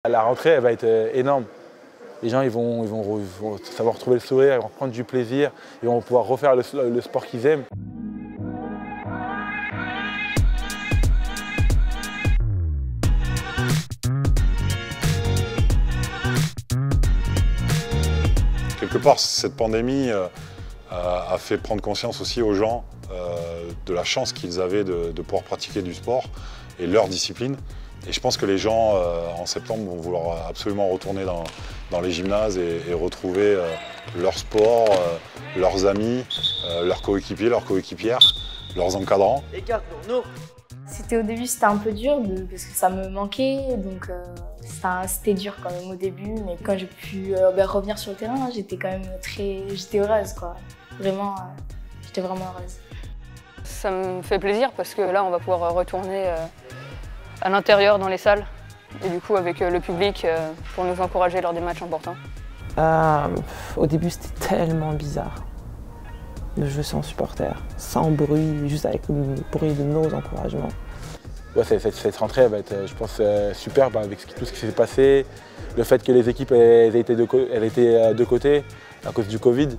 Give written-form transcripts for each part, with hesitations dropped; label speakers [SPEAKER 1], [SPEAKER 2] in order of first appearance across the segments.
[SPEAKER 1] La rentrée, elle va être énorme. Les gens ils vont savoir retrouver le sourire, ils vont prendre du plaisir, ils vont pouvoir refaire le sport qu'ils aiment.
[SPEAKER 2] Quelque part, cette pandémie a fait prendre conscience aussi aux gens de la chance qu'ils avaient de pouvoir pratiquer du sport et leur discipline. Et je pense que les gens, en septembre, vont vouloir absolument retourner dans les gymnases et retrouver leur sport, leurs amis, leurs coéquipiers, leurs coéquipières, leurs encadrants.
[SPEAKER 3] Au début, c'était un peu dur parce que ça me manquait, donc c'était dur quand même au début. Mais quand j'ai pu revenir sur le terrain, j'étais quand même j'étais heureuse, quoi. Vraiment, j'étais vraiment heureuse.
[SPEAKER 4] Ça me fait plaisir parce que là, on va pouvoir retourner à l'intérieur dans les salles et du coup avec le public pour nous encourager lors des matchs importants.
[SPEAKER 5] Au début, c'était tellement bizarre de jouer sans supporters, sans bruit, juste avec le bruit de nos encouragements.
[SPEAKER 1] Ouais, cette rentrée elle va être, je pense, superbe avec tout ce qui s'est passé, le fait que les équipes elles étaient de côté à cause du Covid.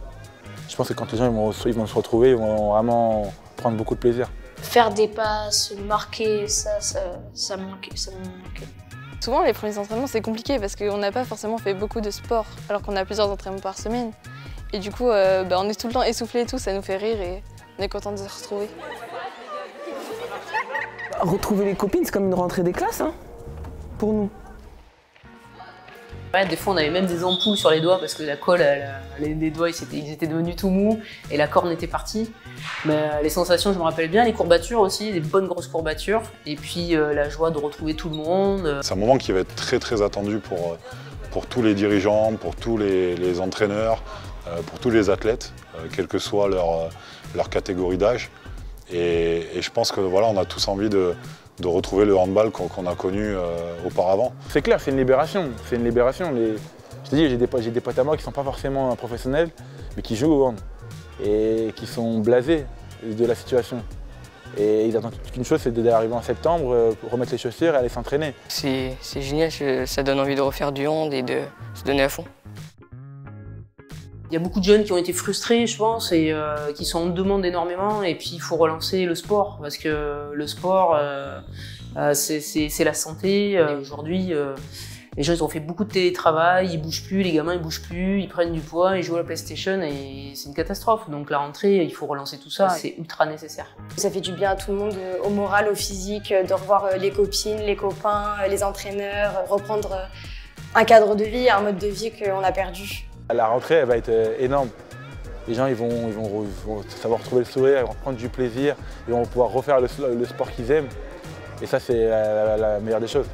[SPEAKER 1] Je pense que quand les gens ils vont se retrouver, ils vont vraiment prendre beaucoup de plaisir.
[SPEAKER 3] Faire des passes, marquer, ça me manquait.
[SPEAKER 6] Souvent, les premiers entraînements, c'est compliqué parce qu'on n'a pas forcément fait beaucoup de sport, alors qu'on a plusieurs entraînements par semaine. Et du coup, on est tout le temps essoufflés et tout, ça nous fait rire et on est content de se retrouver.
[SPEAKER 5] Retrouver les copines, c'est comme une rentrée des classes, hein, pour nous.
[SPEAKER 7] Ouais, des fois, on avait même des ampoules sur les doigts parce que la colle, les doigts, ils étaient devenus tout mous et la corne était partie. Mais les sensations, je me rappelle bien, les courbatures aussi, des bonnes grosses courbatures. Et puis la joie de retrouver tout le monde.
[SPEAKER 2] C'est un moment qui va être très attendu pour tous les dirigeants, pour tous les entraîneurs, pour tous les athlètes, quelle que soit leur catégorie d'âge. Et je pense que voilà, on a tous envie de retrouver le handball qu'on a connu auparavant.
[SPEAKER 1] C'est clair, c'est une libération. C'est une libération. Je te dis, j'ai des potes à moi qui ne sont pas forcément professionnels, mais qui jouent au hand et qui sont blasés de la situation. Et ils attendent qu'une chose, c'est d'arriver en septembre, remettre les chaussures et aller s'entraîner.
[SPEAKER 4] C'est génial, ça donne envie de refaire du hand et de se donner à fond.
[SPEAKER 7] Il y a beaucoup de jeunes qui ont été frustrés, je pense, et qui s'en demandent énormément. Et puis, il faut relancer le sport, parce que le sport, c'est la santé. Aujourd'hui, les gens ils ont fait beaucoup de télétravail, ils bougent plus, les gamins ils bougent plus, ils prennent du poids, ils jouent à la PlayStation et c'est une catastrophe. Donc la rentrée, il faut relancer tout ça, c'est ultra nécessaire.
[SPEAKER 3] Ça fait du bien à tout le monde, au moral, au physique, de revoir les copines, les copains, les entraîneurs, reprendre un cadre de vie, un mode de vie qu'on a perdu.
[SPEAKER 1] La rentrée, elle va être énorme. Les gens ils vont savoir retrouver le sourire, ils vont prendre du plaisir, ils vont pouvoir refaire le sport qu'ils aiment. Et ça, c'est la meilleure des choses.